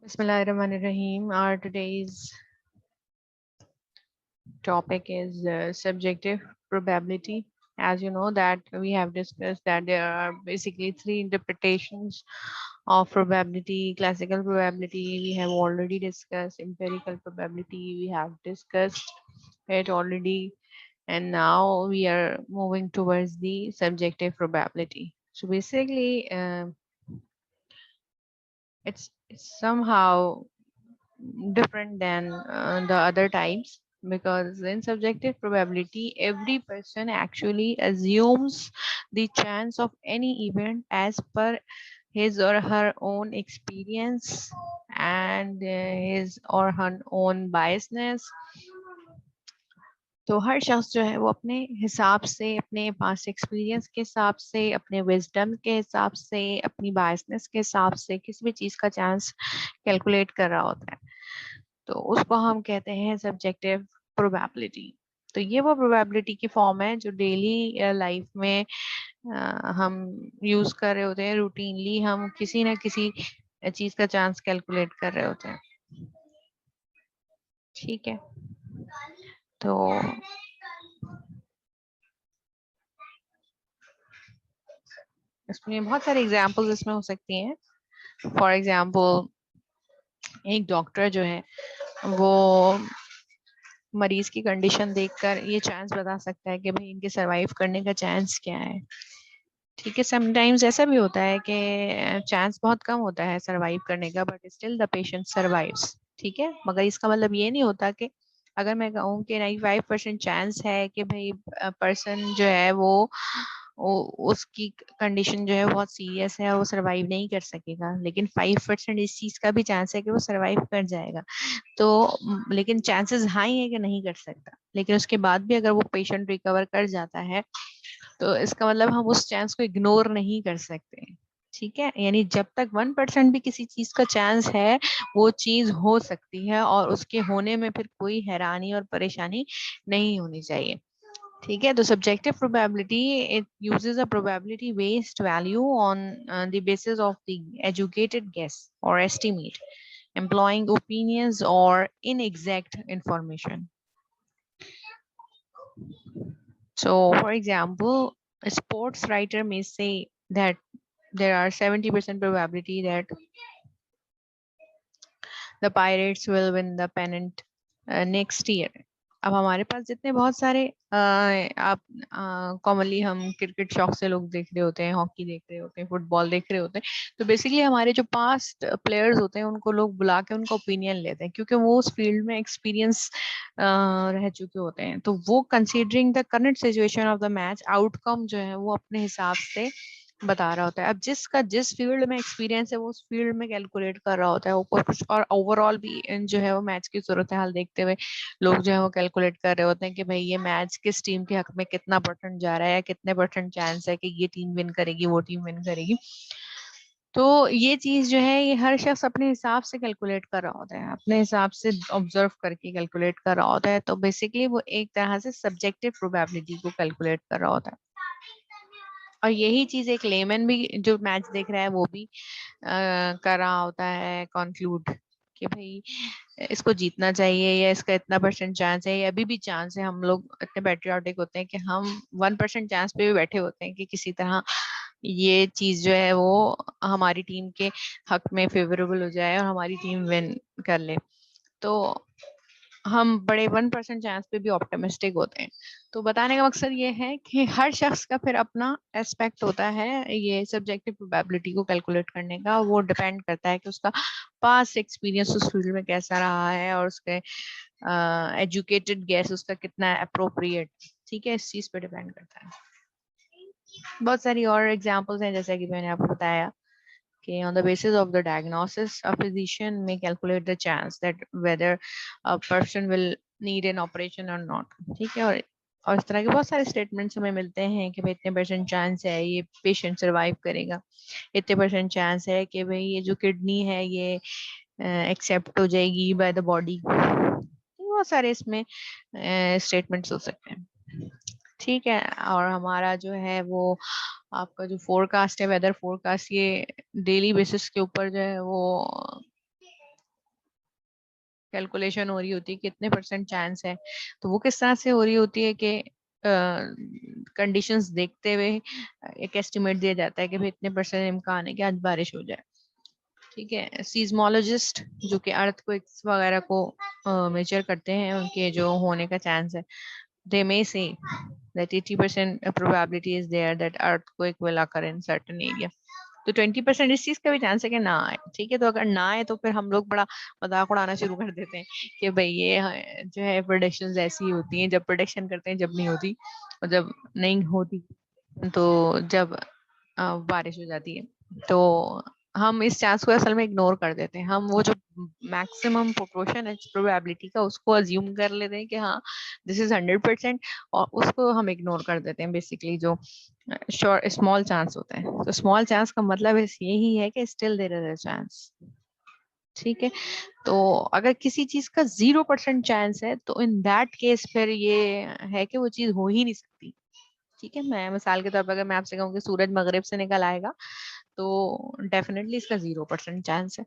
Bismillahirrahmanirrahim. Our today's topic is subjective probability. As you know that we have discussed that there are basically three interpretations of probability. Classical probability we have already discussed. Empirical probability we have discussed it already, and now we are moving towards the subjective probability. So basically, it's somehow different than the other types, because in subjective probability every person actually assumes the chance of any event as per his or her own experience and his or her own biasness. तो हर शख्स जो है वो अपने हिसाब से, अपने पास experience के हिसाब से, अपने विजडम के हिसाब से, अपनी बायसनेस के हिसाब से किसी भी चीज का चांस कैलकुलेट कर रहा होता है, तो उसको हम कहते हैं सब्जेक्टिव प्रोबेबिलिटी। तो ये वो प्रोबेबिलिटी की फॉर्म है जो डेली लाइफ में हम यूज कर रहे होते हैं। रूटीनली हम किसी ना किसी चीज का चांस कैलकुलेट कर रहे होते हैं। ठीक है, तो इसमें बहुत सारे एग्जांपल्स इसमें हो सकती हैं। फॉर एग्जांपल, एक डॉक्टर जो है वो मरीज की कंडीशन देखकर ये चांस बता सकता है कि भाई इनके सरवाइव करने का चांस क्या है। ठीक है, समटाइम्स ऐसा भी होता है कि चांस बहुत कम होता है सरवाइव करने का, बट स्टिल द पेशेंट सरवाइव्स। ठीक है, मगर इसका मतलब ये नहीं होता कि अगर मैं कहूँ कि 95% चांस है कि भाई पर्सन जो है वो उसकी कंडीशन जो है बहुत सीरियस है और वो सरवाइव नहीं कर सकेगा, लेकिन 5% इस चीज का भी चांस है कि वो सरवाइव कर जाएगा। तो लेकिन चांसेस हाई है कि नहीं कर सकता, लेकिन उसके बाद भी अगर वो पेशेंट रिकवर कर जाता है तो इसका मतलब हम उस चांस को इग्नोर नहीं कर सकते। ठीक है, यानी जब तक 1% भी किसी चीज का चांस है वो चीज हो सकती है, और उसके होने में फिर कोई हैरानी और परेशानी नहीं होनी चाहिए। ठीक है, तो subjective probability it uses a probability based value on the basis of the educated guess और estimate, employing opinions or inexact information. So, for example, a sports writer may say that there are 70% probability that the Pirates will win the pennant next year. अब हमारे पास जितने बहुत सारे आप commonly हम cricket शौक से लोग देख रहे होते हैं, हॉकी देख रहे होते हैं, फुटबॉल देख रहे होते हैं, तो बेसिकली हमारे जो पास्ट प्लेयर्स होते हैं उनको लोग बुला के उनका ओपिनियन लेते हैं, क्योंकि वो उस फील्ड में एक्सपीरियंस रह चुके होते हैं। तो वो considering the current situation of the match outcome जो है वो अपने हिसाब से बता रहा होता है। अब जिसका जिस फील्ड में एक्सपीरियंस है वो उस फील्ड में कैलकुलेट कर रहा होता है वो कुछ, और ओवरऑल भी जो है वो मैच की सूरत हाल देखते हुए लोग जो है वो कैलकुलेट कर रहे होते हैं कि भाई ये मैच किस टीम के हक में कितना परसेंट जा रहा है, या कितने परसेंट चांस है कि ये टीम विन करेगी, वो टीम विन करेगी। तो ये चीज जो है ये हर शख्स अपने हिसाब से कैलकुलेट कर रहा होता है, अपने हिसाब से ऑब्जर्व करके कैलकुलेट कर रहा होता है। तो बेसिकली वो एक तरह से सब्जेक्टिव प्रोबेबिलिटी को कैलकुलेट कर रहा होता है। और यही चीज एक लेमन भी जो मैच देख रहा है वो भी कर रहा होता है कंक्लूड कि भाई इसको जीतना चाहिए, या इसका इतना परसेंट चांस है, या अभी भी चांस है। हम लोग इतने पैट्रियाटिक होते हैं कि हम 1% चांस पे भी बैठे होते हैं कि किसी तरह ये चीज जो है वो हमारी टीम के हक में फेवरेबल हो जाए और हमारी टीम विन कर ले। तो हम बड़े 1% चांस पे भी ऑप्टिमिस्टिक होते हैं। तो बताने का मकसद ये है कि हर शख्स का फिर अपना एस्पेक्ट होता है ये सब्जेक्टिव प्रोबेबिलिटी को कैलकुलेट करने का। वो डिपेंड करता है कि उसका पास्ट एक्सपीरियंस उस फील्ड में कैसा रहा है, और उसके एजुकेटेड गेस उसका कितना अप्रोप्रिएट। ठीक है, इस चीज पे डिपेंड करता है। बहुत सारी और एग्जांपल्स हैं, जैसा कि मैंने आपको बताया कि on the basis of the diagnosis, a physician may calculate the chance that whether a person will need an operation or not. ठीक है, और इस तरह के बहुत सारे स्टेटमेंट्स हमें मिलते हैं कि भाई इतने परसेंट चांस है ये पेशेंट सरवाइव करेगा, इतने परसेंट चांस है कि भाई ये जो किडनी है ये एक्सेप्ट हो जाएगी बाय द बॉडी। बहुत सारे इसमें स्टेटमेंट्स हो सकते हैं। ठीक है, और हमारा जो है वो आपका जो फोरकास्ट है, वेदर फोरकास्ट, ये डेली बेसिस के ऊपर जो है वो कैलकुलेशन हो रही होती है कितने % चांस है, तो वो किस तरह से हो रही होती है कि कंडीशंस देखते हुए एक एस्टिमेट दिया जाता है कि भाई इतने % इम्कान है कि आज बारिश हो जाए। ठीक है, सीज्मोलॉजिस्ट जो कि अर्थक्वेक्स वगैरह को मेजर करते हैं, उनके जो होने का चांस है, they may say that 80% probability is there that earthquake will occur in certain area। तो 20% इस चीज का भी चांस है कि ना आए। ठीक है, तो अगर ना आए तो फिर हम लोग बड़ा मजाक उड़ाना शुरू कर देते हैं कि भाई ये जो है प्रोडिक्शंस ऐसी होती हैं, जब प्रोडिक्शन करते हैं जब नहीं होती, और जब नहीं होती तो जब बारिश हो जाती है, तो हम इस चांस को असल में इग्नोर कर देते हैं। हम वो जो मैक्सिमम प्रोपोर्शन है प्रोबेबिलिटी का, उसको अज्यूम कर लेते हैं कि हाँ दिस इज 100%, और उसको हम इग्नोर कर देते हैं। बेसिकली जो स्मॉल चांस होते हैं, तो स्मॉल चांस का मतलब यही है कि still there is a chance. ठीक है, तो अगर किसी चीज का 0% चांस है तो इन दैट केस फिर ये है कि वो चीज हो ही नहीं सकती। ठीक है, मैं मिसाल के तौर पर अगर मैं आपसे कहूँ कि सूरज मगरिब से निकल आएगा, तो डेफिनेटली इसका 0% चांस है।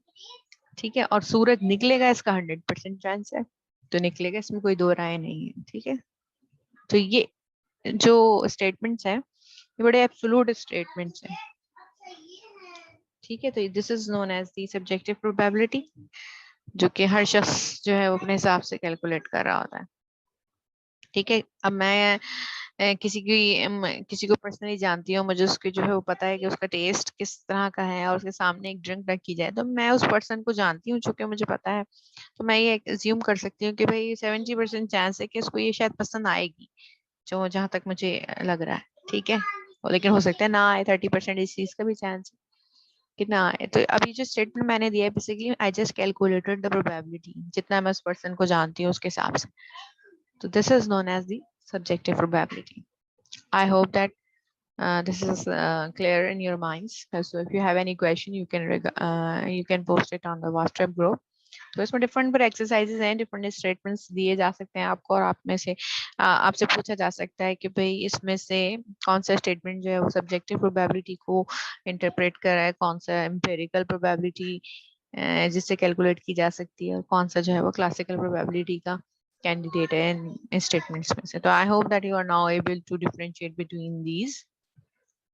ठीक है, और सूरज निकलेगा इसका 100% चांस है, तो निकलेगा, इसमें कोई दो राय नहीं है। ठीक है, तो ये जो स्टेटमेंट्स हैं ये बड़े एब्सोल्यूट स्टेटमेंट्स हैं। ठीक है, तो this is known as the subjective probability, जो कि हर शख्स जो है वो अपने हिसाब से कैलकुलेट कर रहा होता है। ठीक है, अब मैं किसी को पर्सनली जानती हूँ, मुझे उसके जो है वो पता है कि उसका टेस्ट किस तरह का है, और उसके सामने एक ड्रिंक रखी जाए तो मैं उस पर्सन को जानती हूँ, चूंकि मुझे पता है, तो मैं ये अज्यूम कर सकती हूँ कि भाई 70% चांस है कि उसको ये शायद पसंद आएगी, जो जहां तक मुझे लग रहा है। ठीक है, और लेकिन हो सकता है ना आए, 30% इस चीज का भी चांस है कि ना आए। तो अभी जो स्टेटमेंट मैंने दिया है, basically I just calculated the probability, जितना मैं उस पर्सन को जानती हूँ उसके हिसाब से। तो this is known as the subjective probability. I hope that this is clear in your minds. So if you have any question, you can post it on the WhatsApp group. तो इसमें different exercises हैं, different statements दिए जा सकते हैं आपको, और आप में से आपसे पूछा जा सकता है कि भाई इसमें से कौन सा स्टेटमेंट जो है वो सब्जेक्टिव प्रोबेबिलिटी को इंटरप्रेट कर रहा है, कौन सा एम्पिरिकल प्रोबेबिलिटी जिससे कैलकुलेट की जा सकती है, और कौन सा जो है वो क्लासिकल प्रोबेबिलिटी का कैंडिडेट है इन स्टेटमेंट्स में से। तो I hope that you are now able to differentiate between these.